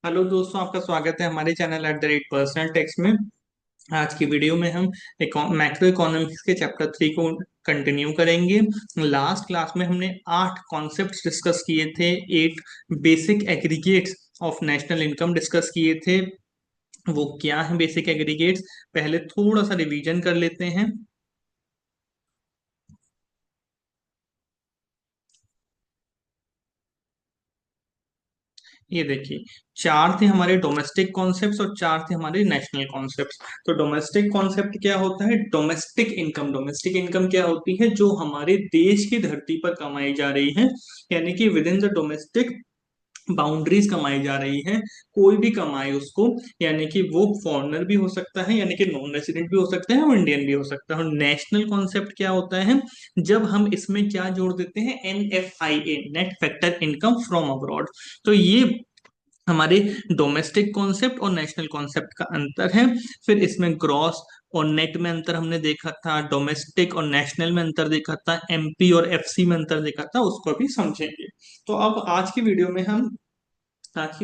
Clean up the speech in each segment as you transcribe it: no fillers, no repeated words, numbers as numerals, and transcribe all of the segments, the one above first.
Hello दोस्तों, आपका स्वागत है हमारे चैनल @पर्सनल टेक्स में। आज की वीडियो में हम मैक्रो इकोनॉमिक्स के चैप्टर 3 को कंटिन्यू करेंगे। लास्ट क्लास में हमने 8 कॉन्सेप्ट्स डिस्कस किए थे, 8 basic aggregates of national income discuss किए थे। वो क्या है बेसिक एग्रीगेट्स, पहले थोड़ा सा रिवीजन कर लेते हैं। ये देखिए, चार थे हमारे डोमेस्टिक कॉन्सेप्ट्स और चार थे हमारे नेशनल कॉन्सेप्ट्स। तो डोमेस्टिक कॉन्सेप्ट क्या होता है? Domestic income. डोमेस्टिक इनकम क्या होती है? जो हमारे देश की धरती पर कमाई जा रही है, यानी कि with in the domestic boundaries कमाई जा रही है। कोई भी कमाए उसको, यानी कि वो फॉरेनर भी हो सकता है, यानी कि नॉन रेजिडेंट भी हो सकता है और इंडियन भी हो सकता है। और नेशनल कॉन्सेप्ट क्या होता है? जब हम इसमें क्या जोड़ देते हैं? NFIA, net factor income from abroad. तो ये हमारे डोमेस्टिक कॉन्सेप्ट और नेशनल कॉन्सेप्ट का अंतर है। फिर इसमें ग्रॉस और नेट में अंतर हमने देखा था, डोमेस्टिक और नेशनल में अंतर देखा था, MP और FC में अंतर देखा था, उसको भी समझेंगे। तो अब आज की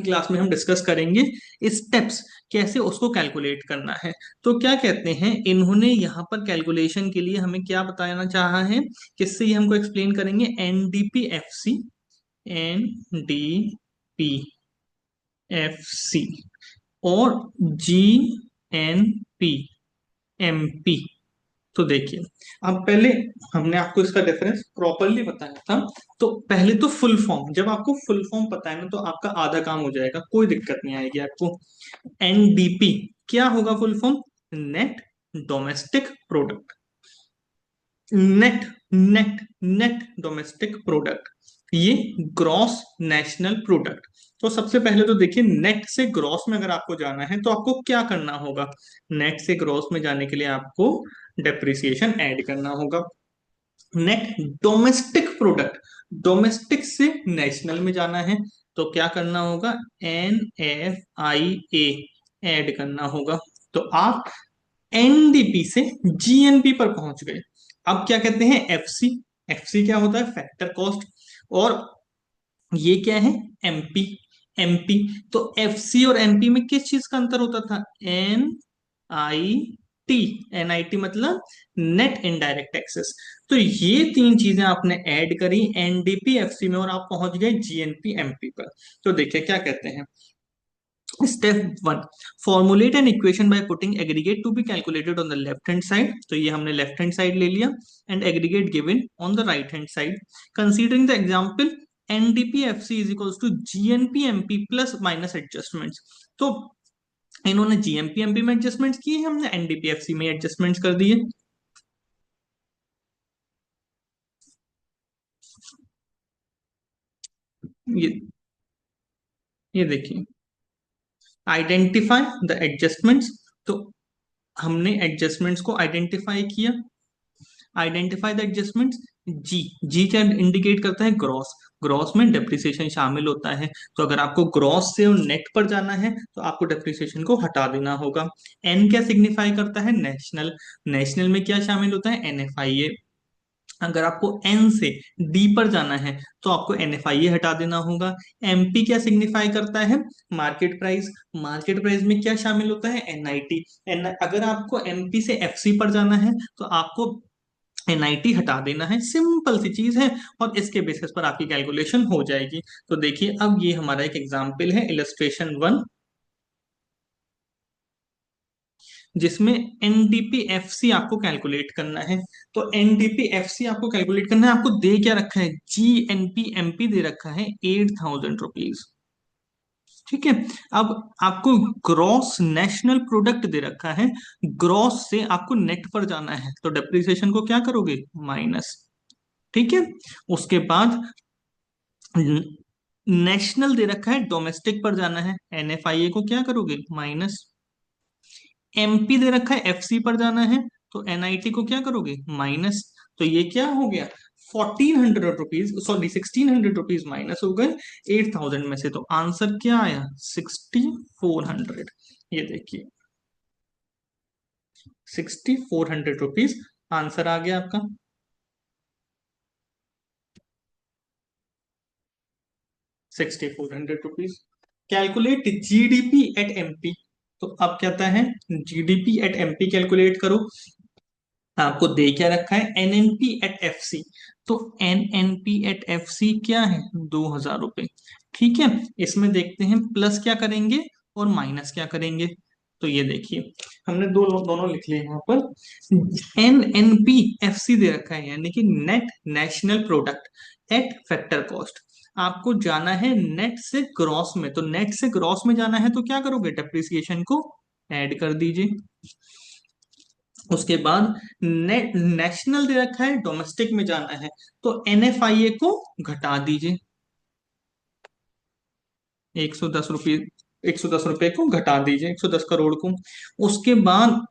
क्लास में हम डिस्कस करेंगे स्टेप्स, कैसे उसको कैलकुलेट करना है। तो क्या कहते हैं इन्होंने यहाँ पर कैलकुलेशन के लिए हमें क्या बताना चाहा है, किससे ये हमको एक्सप्लेन करेंगे? NDP FC, NDP FC और GNP MP। तो देखिए, अब पहले हमने आपको इसका डिफरेंस प्रॉपरली बताया था। तो पहले तो फुल फॉर्म, जब आपको फुल फॉर्म पता है ना, तो आपका आधा काम हो जाएगा, कोई दिक्कत नहीं आएगी आपको। NDP क्या होगा full form? Net domestic product. Net net net domestic product, ये ग्रॉस नेशनल प्रोडक्ट। तो सबसे पहले तो देखिए, नेट से ग्रॉस में अगर आपको जाना है तो आपको क्या करना होगा? नेट से ग्रॉस में जाने के लिए आपको डेप्रिसिएशन ऐड करना होगा। नेट डोमेस्टिक प्रोडक्ट, डोमेस्टिक से नेशनल में जाना है तो क्या करना होगा? NFIA ऐड करना होगा। तो आप NDP से GNP पर पहुंच गए। अब क्या कहते हैं? FC। FC क्या होता है? Factor cost. और ये क्या है? MP। MP। तो FC और MP में किस चीज का अंतर होता था? NIT। NIT मतलब नेट इनडायरेक्ट टैक्सेस। तो ये तीन चीजें आपने ऐड करी NDP FC में और आप पहुंच गए GNP MP पर। तो देखिए क्या कहते हैं। Step 1, formulate an equation by putting aggregate to be calculated on the left hand side. तो ये हमने लेफ्ट हैंड साइड ले लिया, and aggregate given on the right hand side. Considering the example NDP FC is equals to GNP MP plus minus adjustments. तो इन्होंने GNP MP में adjustments किए, हमने NDP FC में एडजस्टमेंट्स कर दिए। ये ये देखिए, आइडेंटिफाई द एडजस्टमेंट्स। तो हमने एडजस्टमेंट्स को आइडेंटिफाई किया। Identify the adjustments. जी, जी क्या इंडिकेट करता है? ग्रॉस। ग्रॉस में डेप्रिसिएशन शामिल होता है। तो अगर आपको ग्रॉस से नेट पर जाना है तो आपको डेप्रिसिएशन को हटा देना होगा। एन क्या सिग्निफाई करता है? नेशनल। नेशनल में क्या शामिल होता है? NFIA। अगर आपको एन से डी पर जाना है तो आपको NFIA हटा देना होगा। MP क्या सिग्निफाई करता है? Market price. मार्केट प्राइस में क्या शामिल होता है? NIT। अगर आपको MP से FC पर जाना है तो आपको NIT हटा देना है। सिंपल सी चीज है, और इसके बेसिस पर आपकी कैलकुलेशन हो जाएगी। तो देखिए, अब ये हमारा एक एग्जांपल है, इलस्ट्रेशन 1, जिसमें NDP FC आपको कैलकुलेट करना है। तो NDP FC आपको कैलकुलेट करना है। आपको दे क्या रखा है? GNP MP दे रखा है 8,000 रुपीज। ठीक है। अब आपको ग्रॉस नेशनल प्रोडक्ट दे रखा है। ग्रॉस से आपको नेट पर जाना है तो डेप्रिसिएशन को क्या करोगे? माइनस। ठीक है। उसके बाद नेशनल दे रखा है, डोमेस्टिक पर जाना है, NFIA को क्या करोगे? माइनस। MP दे रखा है, FC पर जाना है, तो NIT को क्या करोगे? माइनस। तो ये क्या हो गया? 1,400 रुपीज, सॉरी 1,600 रुपीज माइनस हो गए 8,000 में से। तो आंसर क्या आया? 6,400। ये देखिए, 6,400 रुपीज आंसर आ गया आपका। 6,400 rupees. Calculate GDP at MP. तो अब कहता है जीडीपी एट एमपी कैलकुलेट करो। आपको दे क्या रखा है, एनएनपी एट एफसी। तो एनएनपी एट एफसी क्या है, 2000 रुपए। ठीक है, इसमें देखते हैं प्लस क्या करेंगे और माइनस क्या करेंगे। तो ये देखिए, हमने दोनों लिख लिए यहाँ पर। एनएनपी एफसी दे रखा है, यानी कि net national product at factor cost. आपको जाना है नेट से ग्रॉस में, तो नेट से ग्रॉस में जाना है तो क्या करोगे, डेप्रिसिएशन को ऐड कर दीजिए। उसके बाद नेट नेशनल दे रखा है, डोमेस्टिक में जाना है तो एनएफआईए को घटा दीजिए, 110 रुपये, 110 रुपये को घटा दीजिए, 110 करोड़ को। उसके बाद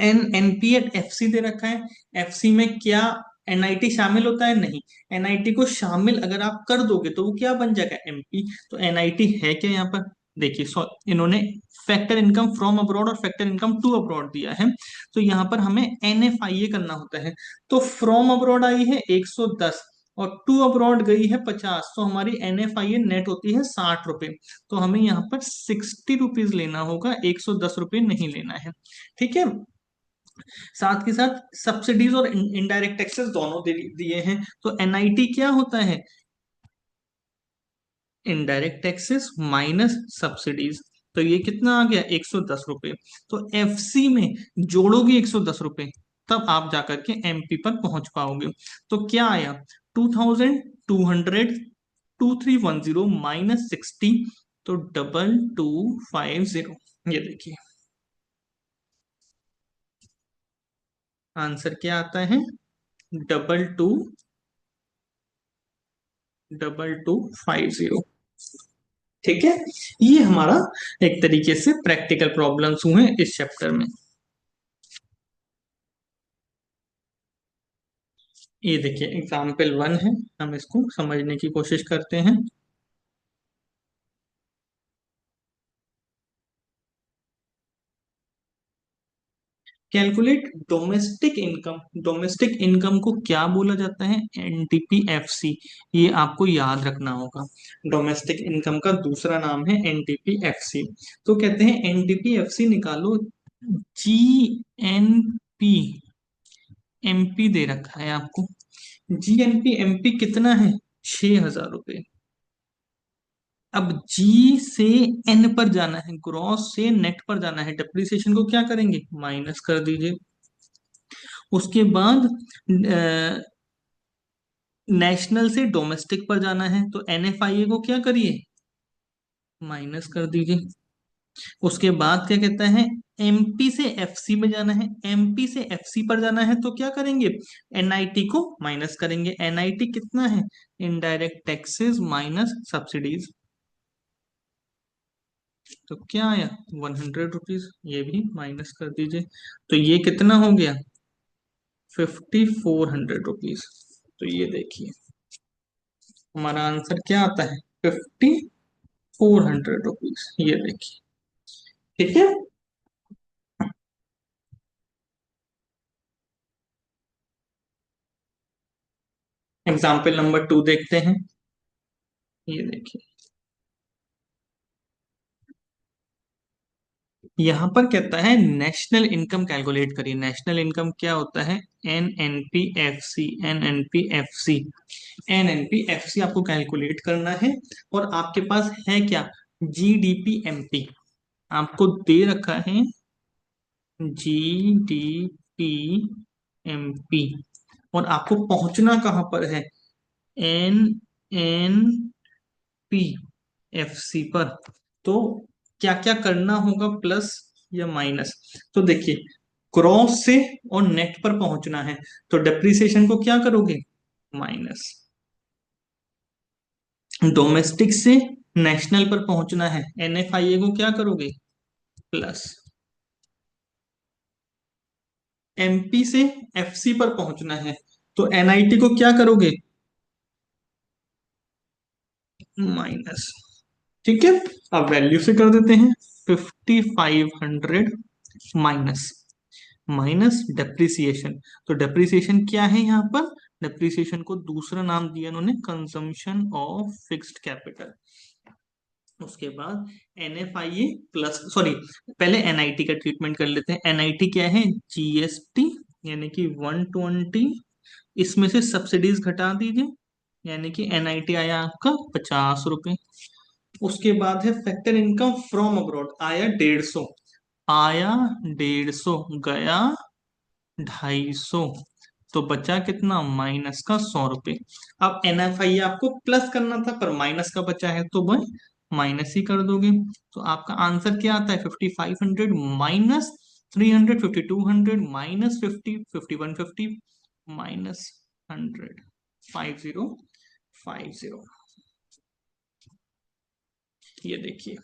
एनपी एट एफसी दे रखा है। एफसी में क्या एनआईटी शामिल होता है, नहीं। एनआईटी को शामिल अगर आप कर दोगे तो वो क्या बन जाएगा, एमपी। तो एनआईटी है क्या यहाँ पर, देखिए इन्होंने फैक्टर इनकम फ्रॉम अब्रॉड और फैक्टर इनकम टू अब्रॉड दिया है, तो यहाँ पर हमें एनएफआईए करना होता है। तो फ्रॉम अब्रॉड आई है 110 और टू अब्रॉड गई है 50, तो हमारी एनएफआईए नेट होती है 60 रुपए। तो हमें यहाँ पर 60 रुपीज लेना होगा, 110 रुपये नहीं लेना है। ठीक है, साथ के साथ सब्सिडीज और इनडायरेक्ट टैक्सेस दोनों दिए हैं। तो एनआईटी क्या होता है, इनडायरेक्ट टैक्सेस माइनस सब्सिडीज। तो ये कितना आ गया, 110 रुपये। तो एफसी में जोड़ोगे 110 रुपये, तब आप जाकर के एमपी पर पहुंच पाओगे। तो क्या आया, 2200, 2310 माइनस 60, तो 2250। ये देखिए आंसर क्या आता है, 2250। ठीक है, ये हमारा एक तरीके से प्रैक्टिकल प्रॉब्लम्स हुए इस चैप्टर में। ये देखिए एग्जाम्पल 1 है, हम इसको समझने की कोशिश करते हैं। Calculate domestic income. Domestic income को क्या बोला जाता है, एनटीपीएफसी। ये आपको याद रखना होगा, डोमेस्टिक इनकम का दूसरा नाम है एनटीपीएफसी। तो कहते हैं एनटीपीएफसी निकालो, जीएनपी एमपी दे रखा है आपको। जीएनपी एमपी कितना है, 6000 रुपये। अब जी से एन पर जाना है, ग्रॉस से नेट पर जाना है, डेप्रिसिएशन को क्या करेंगे, माइनस कर दीजिए। उसके बाद नेशनल से डोमेस्टिक पर जाना है, तो एनएफआईए को क्या करिए, माइनस कर दीजिए। उसके बाद क्या कहता है, एमपी से एफसी में जाना है, एमपी से एफसी पर जाना है तो क्या करेंगे, एनआईटी को माइनस करेंगे। एनआईटी कितना है, इनडायरेक्ट टैक्सेस माइनस सब्सिडीज। तो क्या आया, 100 रुपीज, ये भी माइनस कर दीजिए। तो ये कितना हो गया, 5400 रुपीज। तो ये देखिए हमारा आंसर क्या आता है, 5400 रुपीज। ये देखिए, ठीक है। एग्जाम्पल नंबर 2 देखते हैं। ये देखिए, यहाँ पर कहता है नेशनल इनकम कैलकुलेट करिए। नेशनल इनकम क्या होता है, N N P F C, N N P F C. N N P F C आपको कैलकुलेट करना है, और आपके पास है क्या, G D P M P. आपको दे रखा है G D P M P, और आपको पहुंचना कहाँ पर है, N N P F C पर। तो क्या क्या करना होगा, प्लस या माइनस। तो देखिए, क्रॉस से और नेट पर पहुंचना है, तो डेप्रिसिएशन को क्या करोगे, माइनस। डोमेस्टिक से नेशनल पर पहुंचना है, एनएफआईए को क्या करोगे, प्लस। एमपी से एफसी पर पहुंचना है, तो एनआईटी को क्या करोगे, माइनस। ठीक है, अब वैल्यू से कर देते हैं, 5500 माइनस, माइनस डेप्रिसिएशन। तो डेप्रिसिएशन क्या है यहाँ पर, डेप्रिसिएशन को दूसरा नाम दिया उन्होंने, कंजम्पशन ऑफ फिक्स्ड कैपिटल। उसके बाद NFIA प्लस, सॉरी, पहले NIT का ट्रीटमेंट कर लेते हैं। NIT क्या है? GST, यानी कि 120, इसमें से सब्सिडीज घटा दीजिए, यानी कि NIT आया आपका 50 रुपये। उसके बाद है फैक्टर इनकम फ्रॉम अब्रॉड, आया 150, आया 150, गया 250, तो बचा कितना? माइनस का 100 रुपये। अब NFI आपको प्लस करना था पर माइनस का बचा है तो वह माइनस ही कर दोगे। तो आपका आंसर क्या आता है? 5500 माइनस 300, 5200 माइनस 50, 5150 माइनस 100, 5050। ये देखिए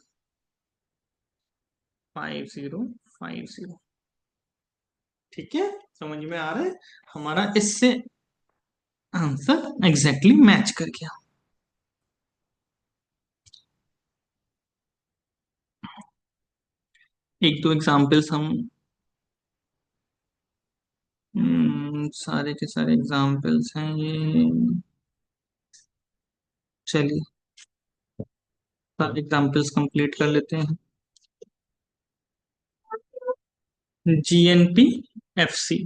5050। ठीक है, समझ में आ रहा है? हमारा इससे आंसर एग्जैक्टली मैच कर गया। एक दो एग्जाम्पल्स हम, सारे के सारे एग्जाम्पल्स हैं ये। चलिए सारे एग्जाम्पल्स कंप्लीट कर लेते हैं। GNP FC,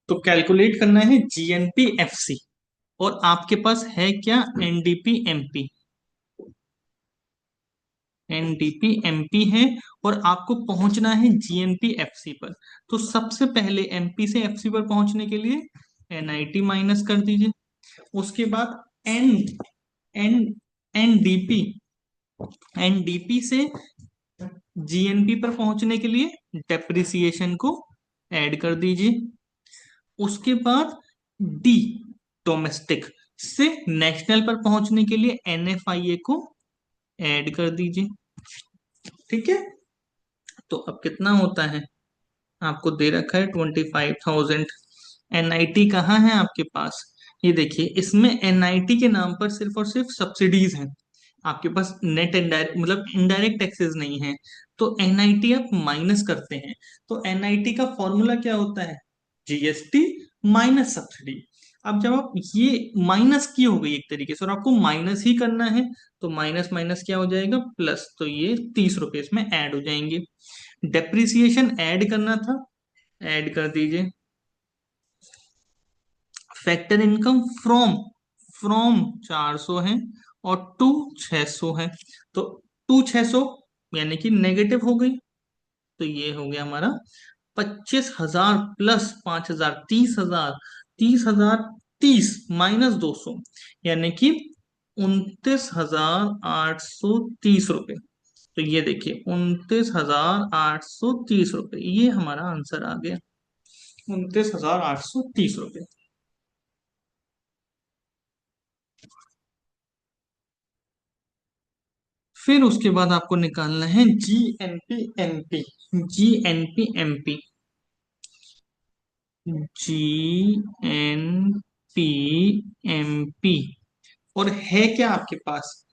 तो कैलकुलेट करना है GNP FC, और आपके पास है क्या? NDP MP। NDP MP है, और आपको पहुंचना है GNP FC पर। तो सबसे पहले MP से FC पर पहुंचने के लिए NIT माइनस कर दीजिए। उसके बाद एन एन NDP, NDP से GNP पर पहुंचने के लिए डेप्रिसिएशन को ऐड कर दीजिए। उसके बाद डी डोमेस्टिक से नेशनल पर पहुंचने के लिए NFIA को ऐड कर दीजिए। ठीक है, तो अब कितना होता है? आपको दे रखा है 25,000। NIT कहाँ है आपके पास? ये देखिए, इसमें NIT के नाम पर सिर्फ और सिर्फ सब्सिडीज हैं, आपके पास नेट इनडायरेक्ट मतलब इनडायरेक्ट टैक्सेस नहीं है। तो NIT आप माइनस करते हैं, तो NIT का फॉर्मूला क्या होता है? GST minus subsidy. अब जब आप ये माइनस की हो गई एक तरीके से, और आपको माइनस ही करना है, तो माइनस माइनस क्या हो जाएगा? प्लस, तो ये 30 रुपए इसमें ऐड हो जाएंगे। डेप्रिसिएशन ऐड करना था, ऐड कर दीजिए। फैक्टर इनकम फ्रॉम, फ्रॉम 400 है, और टू 600 है, तो टू 600 यानी कि नेगेटिव हो गई, तो ये हो गया हमारा 25,000 प्लस 5,000, 30,000, 30,000, 30 माइनस 200, यानी कि 29,830 रुपये। तो ये देखिए 29,830 रुपये, ये हमारा आंसर आ गया, 29,830 रुपये। फिर उसके बाद आपको निकालना है GNP MP। GNP MP, GNP MP, और है क्या आपके पास?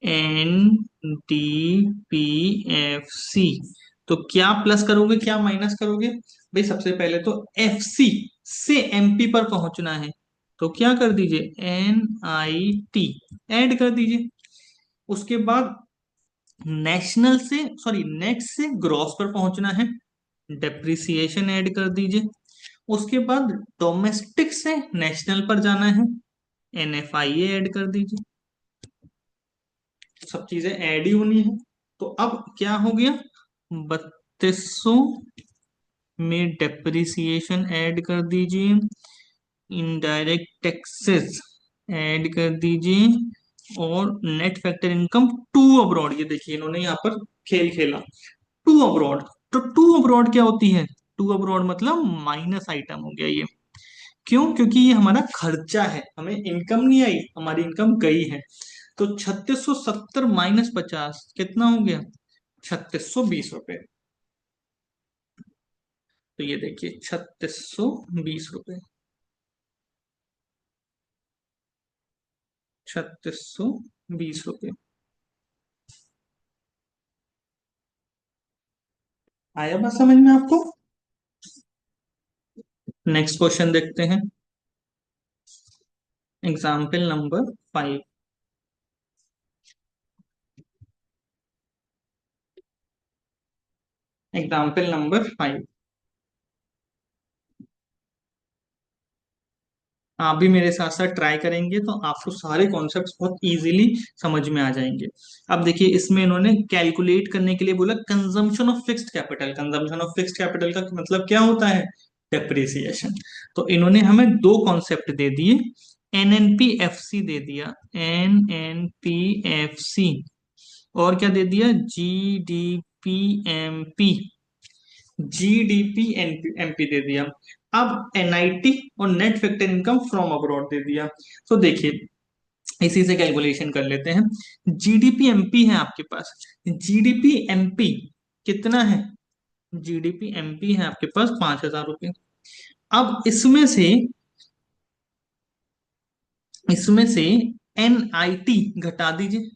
NDPFC। तो क्या प्लस करोगे, क्या माइनस करोगे? भाई सबसे पहले तो FC से MP पर पहुंचना है, तो क्या कर दीजिए? NIT ऐड कर दीजिए। उसके बाद नेशनल से, सॉरी, नेट से ग्रॉस पर पहुंचना है, डेप्रिसिएशन ऐड कर दीजिए। उसके बाद डोमेस्टिक से नेशनल पर जाना है, NFIA ऐड कर दीजिए। सब चीजें ऐड ही होनी है। तो अब क्या हो गया? 3200 में डेप्रिसिएशन ऐड कर दीजिए, इनडायरेक्ट टैक्सेस ऐड कर दीजिए, और net factor income to abroad, ये देखिए इन्होंने यहाँ पर खेल खेला, टू अब्रॉड। तो टू अब्रॉड क्या होती है? टू अब्रॉड मतलब माइनस आइटम हो गया ये। क्यों? क्योंकि ये हमारा खर्चा है, हमें इनकम नहीं आई, हमारी इनकम गई है। तो 3670 माइनस 50 कितना हो गया? 3620 रुपये। तो ये देखिए 3620 रुपये, 3620 रुपये। आया बात समझ में आपको? नेक्स्ट क्वेश्चन देखते हैं, एग्जाम्पल नंबर 5। Example number 5। आप भी मेरे साथ साथ ट्राई करेंगे तो आपको सारे कॉन्सेप्ट्स बहुत इजीली समझ में आ जाएंगे। अब देखिए इसमें इन्होंने कैलकुलेट करने के लिए बोला consumption of fixed capital. Consumption of fixed capital का मतलब क्या होता है? डेप्रिसिएशन। तो इन्होंने हमें दो कॉन्सेप्ट दे दिए, एनएनपीएफसी दे दिया, एनएनपीएफसी, और क्या दे दिया? जीडीपीएमपी, जीडीपी एमपी दे दिया। अब एनआईटी और net factor income from abroad दे दिया। तो देखिए इसी से कैलकुलेशन कर लेते हैं। जीडीपी एमपी है आपके पास। जीडीपी एमपी कितना है? जीडीपी एमपी है आपके पास 5,000 रुपये। अब इसमें से एनआईटी घटा दीजिए,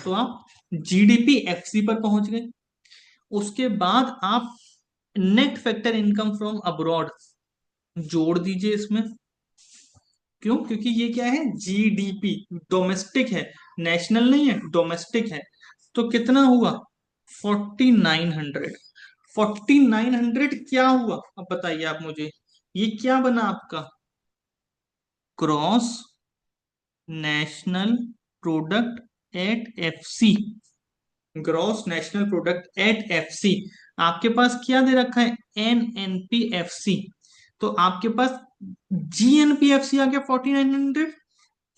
तो आप जीडीपी एफसी पर पहुंच गए। उसके बाद आप net factor income from abroad जोड़ दीजिए इसमें। क्यों? क्योंकि ये क्या है? जीडीपी, डोमेस्टिक है, नेशनल नहीं है, डोमेस्टिक है। तो कितना हुआ? 4900। 4900 क्या हुआ? अब बताइए आप मुझे, ये क्या बना आपका? Cross national product at FC. Gross national product at FC. आपके पास क्या दे रखा है? एनएनपीएफसी। तो आपके पास जीएनपीएफसी आ गया 4900,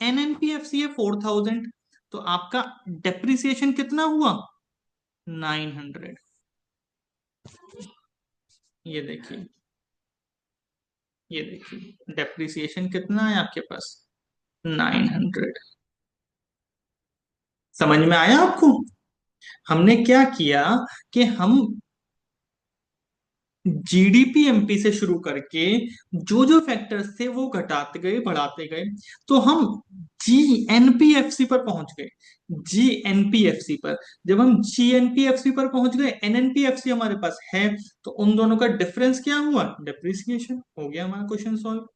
एनएनपीएफसी है 4000। तो आपका डेप्रिसिएशन कितना हुआ? 900। ये देखिए, ये देखिए डेप्रिसिएशन कितना है आपके पास? 900। समझ में आया आपको? हमने क्या किया कि हम जीडीपी एमपी से शुरू करके जो जो फैक्टर्स थे वो घटाते गए, बढ़ाते गए, तो हम जीएनपीएफसी पर पहुंच गए। जीएनपीएफसी पर जब हम जीएनपीएफसी पर पहुंच गए, एनएनपीएफसी हमारे पास है, तो उन दोनों का डिफरेंस क्या हुआ? डेप्रिसिएशन। हो गया हमारा क्वेश्चन सॉल्व।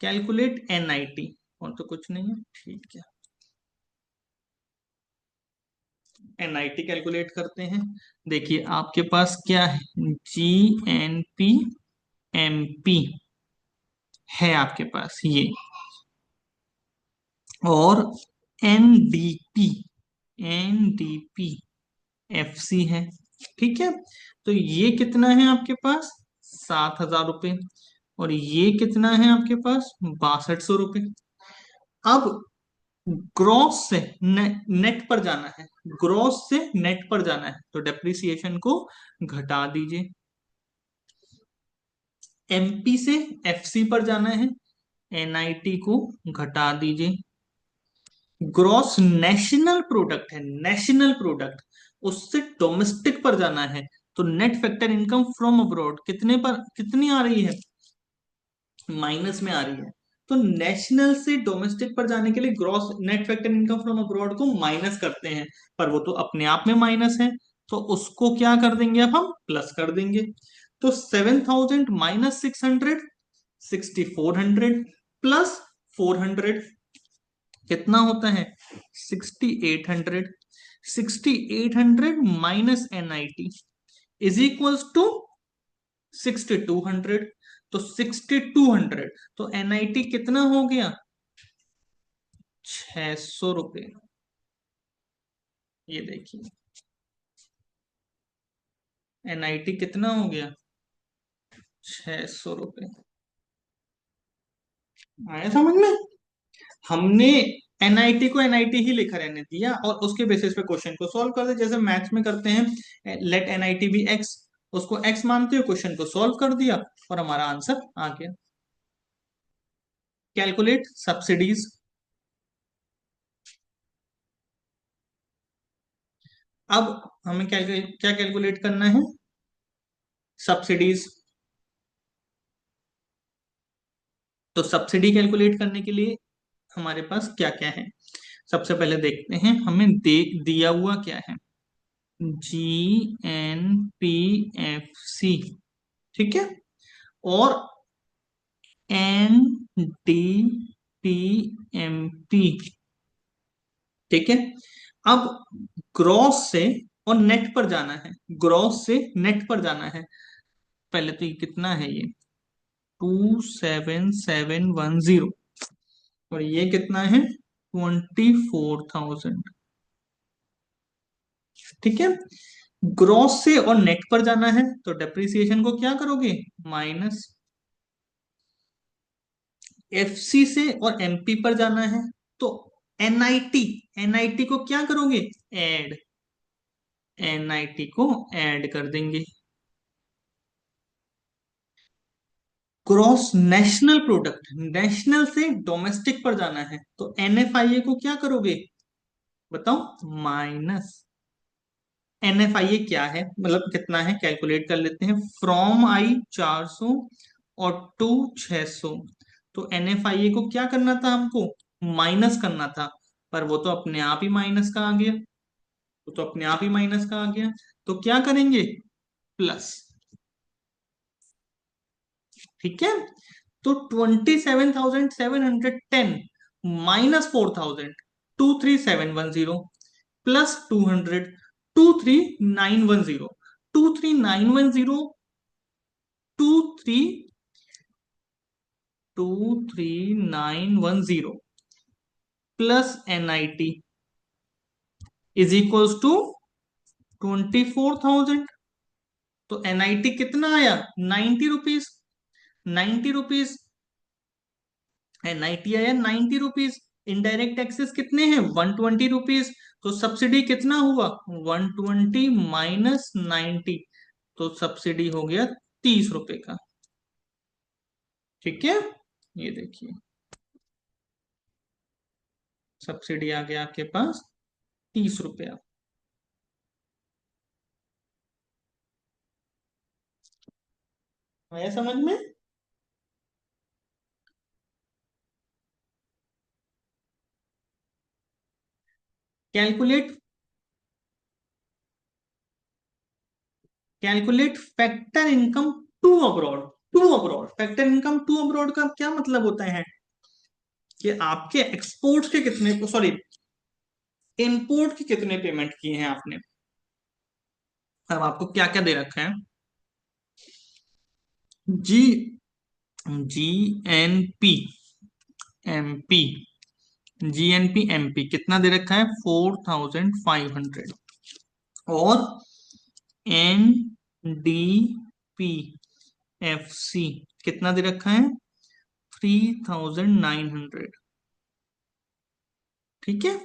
कैलकुलेट एनआईटी, और तो कुछ नहीं है, ठीक है। एनआईटी कैलकुलेट करते हैं। देखिए आपके पास क्या है? जीएनपी एमपी है आपके पास ये, और एनडीपी, एनडीपी एफसी है। ठीक है। तो ये कितना है आपके पास? 7,000 रुपये। और ये कितना है आपके पास? 6200 रुपये। अब ग्रॉस से नेट पर जाना है, ग्रॉस से नेट पर जाना है, तो डेप्रिसिएशन को घटा दीजिए। एमपी से एफसी पर जाना है, एनआईटी को घटा दीजिए। ग्रॉस नेशनल प्रोडक्ट है, नेशनल प्रोडक्ट, उससे डोमेस्टिक पर जाना है, तो net factor income from abroad कितने पर, कितनी आ रही है? माइनस में आ रही है। तो नेशनल से डोमेस्टिक पर जाने के लिए gross net factor income from abroad को माइनस करते हैं, पर वो तो अपने आप में माइनस है, तो उसको क्या कर देंगे? अब हम प्लस कर देंगे। तो 7,000 माइनस 600, 6,400 प्लस 400 कितना होता है? 6,800। 6,800 minus NIT is equals to 6,200। तो 6,200, तो एनआईटी कितना हो गया? 600 रुपये। ये देखिए एनआईटी कितना हो गया? 600 रुपये। आया समझ में? हमने एनआईटी को एनआईटी ही लिखा रहने दिया और उसके बेसिस पे क्वेश्चन को सॉल्व कर दे, जैसे मैथ्स में करते हैं, लेट एनआईटी बी एक्स, उसको एक्स मानते हुए क्वेश्चन को सॉल्व कर दिया और हमारा आंसर आ गया। Calculate subsidies. अब हमें क्या क्या कैलकुलेट करना है? सब्सिडीज। तो सब्सिडी कैलकुलेट करने के लिए हमारे पास क्या क्या है? सबसे पहले देखते हैं हमें दिया हुआ क्या है। GNPFC, ठीक है, और NDPMP, ठीक है। अब ग्रॉस से और नेट पर जाना है, ग्रॉस से नेट पर जाना है। पहले तो ये कितना है, ये 27710, और ये कितना है 24,000। ठीक है, ग्रॉस से और नेट पर जाना है तो डेप्रिसिएशन को क्या करोगे, माइनस। एफसी से और एमपी पर जाना है तो एनआईटी, एनआईटी को क्या करोगे, ऐड, एनआईटी को ऐड कर देंगे। क्रॉस नेशनल प्रोडक्ट, नेशनल से डोमेस्टिक पर जाना है तो एनएफआईए को क्या करोगे, बताओ, माइनस। एनएफआईए क्या है, मतलब कितना है, कैलकुलेट कर लेते हैं। फ्रॉम आई 400 और टू 600, तो एनएफआईए को क्या करना था हमको, माइनस करना था, पर वो तो अपने आप ही माइनस का आ गया, वो तो अपने आप ही माइनस का आ गया। तो क्या करेंगे, प्लस। ठीक है, तो 27,710 -4,000, 23710 +200, 23910, 23910, 23910 plus NIT is equals to 24,000। तो एनआईटी कितना आया, 90 रुपीज, 90 रुपीज, एनआईटी आया 90 रुपीज। इनडायरेक्ट टैक्सेस कितने हैं, 120 रुपीज। तो सब्सिडी कितना हुआ, 120 -90, तो सब्सिडी हो गया 30 रुपए का। ठीक है, ये देखिए, सब्सिडी आ गया आपके पास 30 रुपया। आया समझ में। Calculate, calculate factor income to abroad. To abroad, factor income to abroad का क्या मतलब होता है कि आपके एक्सपोर्ट्स के कितने, सॉरी, इम्पोर्ट के कितने पेमेंट किए हैं आपने। अब आपको क्या क्या दे रखा है, जी, जीएनपी एमपी, जीएनपी एमपी कितना दे रखा है, 4,500, और एनडीपी एफसी कितना दे रखा है, 3,900। ठीक है,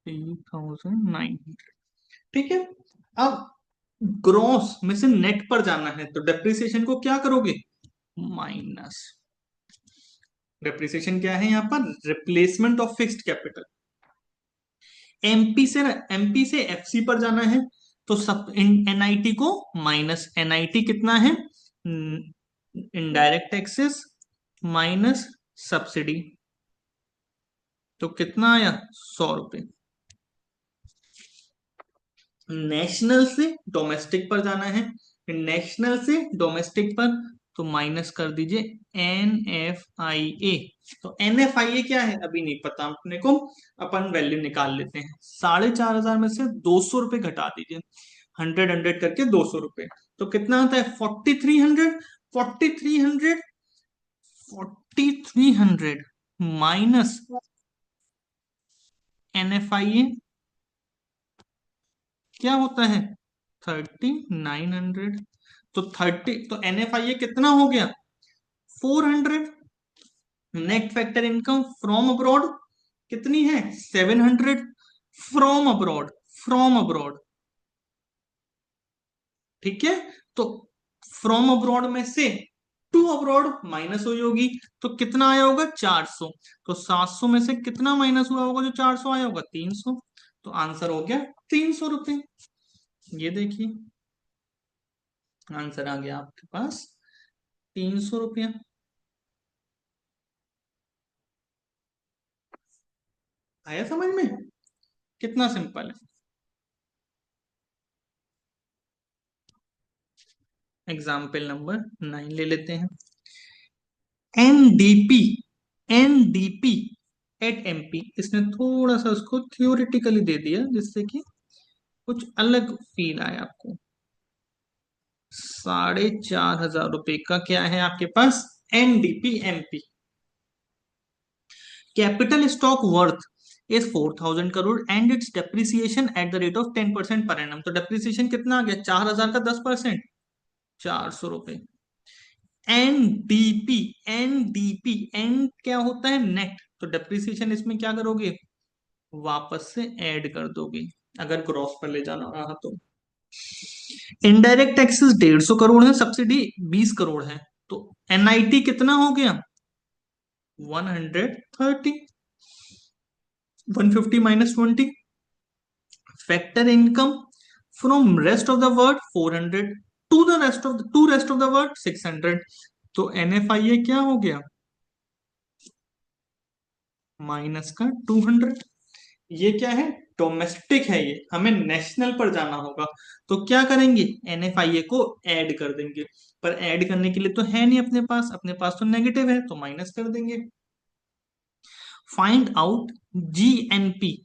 3,900। ठीक है, अब ग्रॉस में से नेट पर जाना है तो डेप्रिसिएशन को क्या करोगे, माइनस। डेप्रिसिएशन क्या है यहाँ पर, replacement of fixed capital. MP से एफसी पर जाना है तो सब एनआईटी को माइनस, एनआईटी कितना है, इनडायरेक्ट टैक्सेस माइनस सब्सिडी, तो कितना आया, 100 रुपए। नेशनल से डोमेस्टिक पर जाना है, नेशनल से डोमेस्टिक पर तो माइनस कर दीजिए एन एफ आई ए। तो एन एफ आई ए क्या है अभी नहीं पता अपने को, अपन वैल्यू निकाल लेते हैं। 4,500 में से 200 रुपये घटा दीजिए, 100 करके 200 रुपये, तो कितना आता है, 4,300, 4,300, 4,300 माइनस एन एफ आई ए क्या होता है, 3,900। तो 30, तो एनएफआईए कितना हो गया, 400। Net factor income from abroad कितनी है, 700, फ्रॉम अब्रॉड, फ्रॉम अब्रॉड। ठीक है, तो फ्रॉम अब्रॉड में से टू अब्रॉड माइनस हुई होगी, तो कितना आया होगा, 400। तो 700 में से कितना माइनस हुआ होगा, जो 400 आया होगा, 300। तो आंसर हो गया 300 रुपये। ये देखिए, आंसर आ गया आपके पास 300 रुपया। आया समझ में, कितना सिंपल है। एग्जाम्पल नंबर 9 ले लेते हैं। एनडीपी, एनडीपी एट एमपी, इसने थोड़ा सा उसको थियोरिटिकली दे दिया जिससे कि कुछ अलग फील आए आपको। 4,500 रुपए का क्या है आपके पास, NDP MP. Capital stock worth is 4,000 crore and its depreciation at the rate of 10% per annum. तो डेप्रिसिएशन कितना आ गया, 4,000 का 10%, 400 रुपए। एनडीपी, एनडीपी, एन क्या होता है, नेट। तो डेप्रिसिएशन इसमें क्या करोगे, वापस से ऐड कर दोगे अगर ग्रॉस पर ले जाना रहा तो। इनडायरेक्ट टैक्सेस 150 करोड़ है, सब्सिडी 20 करोड़ है, तो एनआईटी कितना हो गया, 130, 150 minus 20। Factor income from rest of the world 400, to rest of the world 600। तो एनएफआईए क्या हो गया, माइनस का 200। ये क्या है, डोमेस्टिक है, ये हमें नेशनल पर जाना होगा। तो क्या करेंगे, एनएफआईए को ऐड कर देंगे। पर ऐड करने के लिए तो है नहीं अपने पास तो नेगेटिव है, तो माइनस कर देंगे। फाइंड आउट जीएनपी,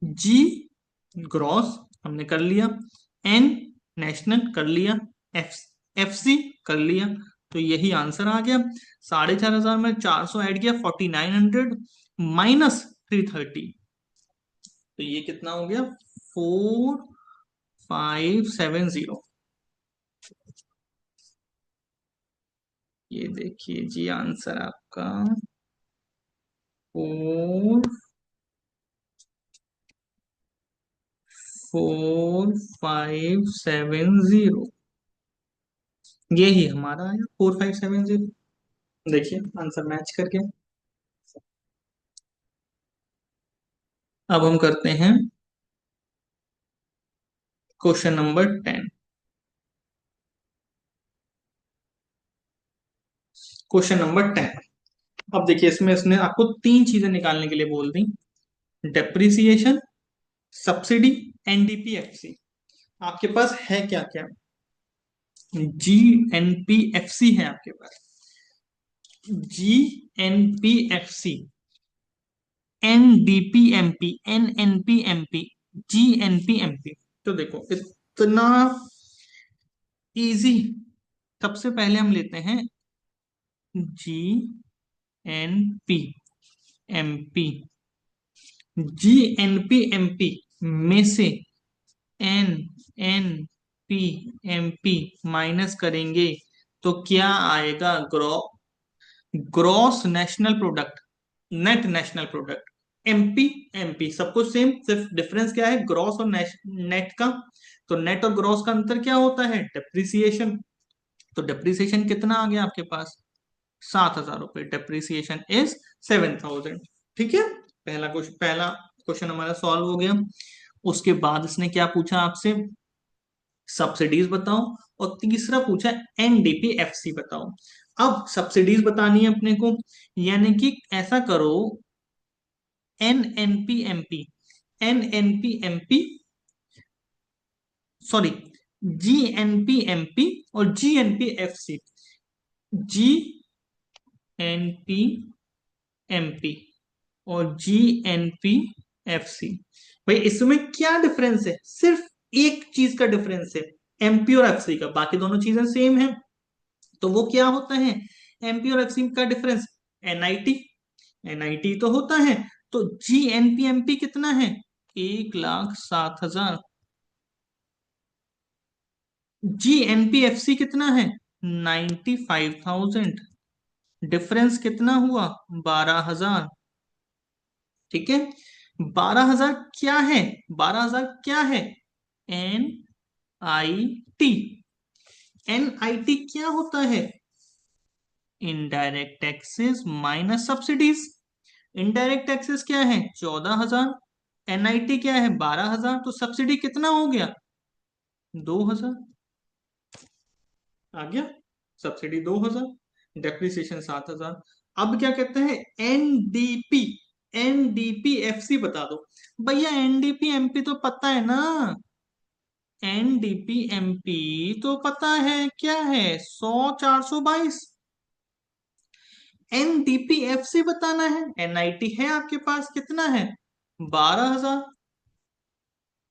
जी ग्रॉस हमने कर लिया, एन नेशनल कर लिया, एफ एफसी कर लिया। तो यही आंसर आ गया। 4,500 में 400 ऐड किया, 4,900 माइनस 330। तो ये कितना हो गया, 4,570। ये देखिए जी आंसर आपका 4,570। यही हमारा आया 4,570। देखिए आंसर मैच करके। अब हम करते हैं क्वेश्चन नंबर 10। Question number 10। अब देखिए इसमें इसने आपको तीन चीजें निकालने के लिए बोल दी, डेप्रिसिएशन, सब्सिडी, एनडीपीएफसी। आपके पास है क्या क्या, जी एनपीएफसी है आपके पास, जी एनपीएफसी, एनडीपीएमपी, एनएनपीएमपी, जी एनपीएमपी। तो देखो इतना इजी। सबसे पहले हम लेते हैं G N P M P. G N P M P में से N N P M P minus करेंगे तो क्या आएगा, gross national product, net national product. MP MP सब कुछ सेम, सिर्फ डिफरेंस क्या है, ग्रॉस और नेट का। तो नेट और ग्रॉस का अंतर क्या होता है, डेप्रिसिएशन। तो डेप्रिसिएशन कितना आ गया आपके पास, 7,000 रुपए। Depreciation is 7,000। ठीक है, पहला क्वेश्चन हमारा सॉल्व हो गया। उसके बाद इसने क्या पूछा आपसे, सब्सिडीज बताओ, और तीसरा पूछा एनडीपीएफसी बताओ। अब सब्सिडीज बतानी है अपने को, यानी कि ऐसा करो, एनएनपीएमपी, एनएनपीएमपी सॉरी, जीएनपीएमपी और जीएनपीएफसी, जीएनपीएमपी और जीएनपीएफसी। भाई इसमें क्या डिफरेंस है, सिर्फ एक चीज का डिफरेंस है, एमपी और एफसी का, बाकी दोनों चीजें सेम है। तो वो क्या होता है, एमपी और एफसी का डिफरेंस, एनआईटी, एनआईटी तो होता है। तो जीएनपीएमपी कितना है, 1,07,000। जीएनपीएफसी कितना है, 95,000। डिफरेंस कितना हुआ, 12,000। ठीक है, 12,000 क्या है, 12,000 क्या है, N I T. N I T क्या होता है, indirect taxes minus subsidies. Indirect taxes क्या है, 14,000। एनआईटी क्या है, 12,000। तो सब्सिडी कितना हो गया, 2,000। आ गया, सब्सिडी 2,000, डेप्रिसिएशन 7,000। अब क्या कहते हैं, एनडीपी, एनडीपीएफसी बता दो। भैया एनडीपी एमपी तो पता है ना, एनडीपीएमपी तो पता है क्या है, 100 422। एनडीपीएफसी बताना है, एनआईटी है आपके पास, कितना है, 12,000।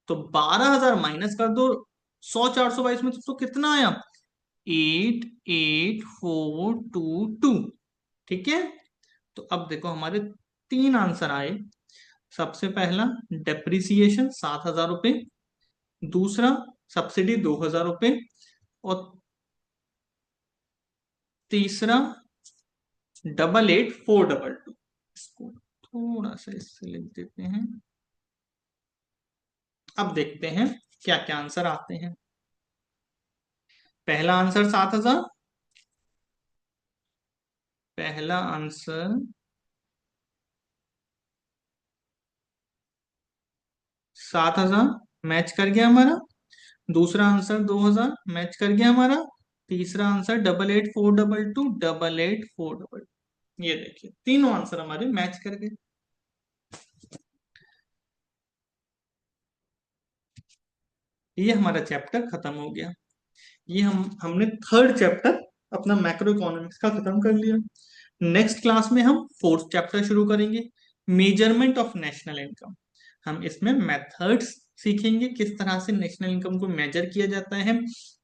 तो 12,000 माइनस कर दो 100 422 में, तो कितना आया, 88422। ठीक है। तो अब देखो हमारे तीन आंसर आए। सबसे पहला डेप्रिसिएशन 7,000 रुपये, दूसरा सब्सिडी 2,000 रुपये, और तीसरा 888422। इसको थोड़ा सा इससे लिख देते हैं। अब देखते हैं क्या क्या आंसर आते हैं। पहला आंसर 7,000, पहला आंसर 7,000 मैच कर गया हमारा, दूसरा आंसर 2,000 मैच कर गया हमारा, तीसरा आंसर 884222 ये देखिए तीनों आंसर हमारे मैच कर गए। ये हमारा चैप्टर खत्म हो गया। ये हमने थर्ड चैप्टर अपना मैक्रो इकोनॉमिक्स का खत्म कर लिया। नेक्स्ट क्लास में हम फोर्थ चैप्टर शुरू करेंगे, मेजरमेंट ऑफ नेशनल इनकम। हम इसमें मेथड्स सीखेंगे, किस तरह से नेशनल इनकम को मेजर किया जाता है।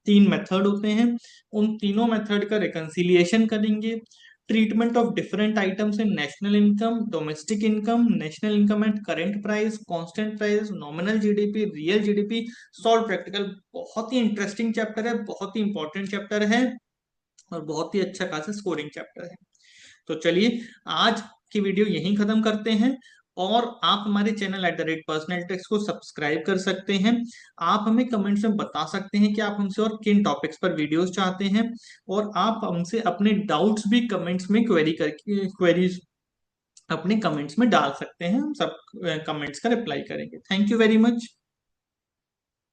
तीन मेथड होते हैं, उन तीनों मेथड का रिकंसिलिएशन करेंगे। Treatment of different items in national income, domestic income, national income eight current price, constant price, nominal GDP, real GDP, solve practical. बहुत ही इंटरेस्टिंग चैप्टर है, बहुत ही इंपॉर्टेंट चैप्टर है, और बहुत ही अच्छा खासा स्कोरिंग चैप्टर है। तो चलिए आज की वीडियो यहीं खत्म करते हैं, और आप हमारे चैनल @पर्सनल टेक्स को सब्सक्राइब कर सकते हैं। आप हमें कमेंट्स में बता सकते हैं कि आप हमसे और किन टॉपिक्स पर वीडियोस चाहते हैं, और आप हमसे अपने डाउट्स भी कमेंट्स में क्वेरीज अपने कमेंट्स में डाल सकते हैं। हम सब कमेंट्स का रिप्लाई करेंगे। Thank you very much.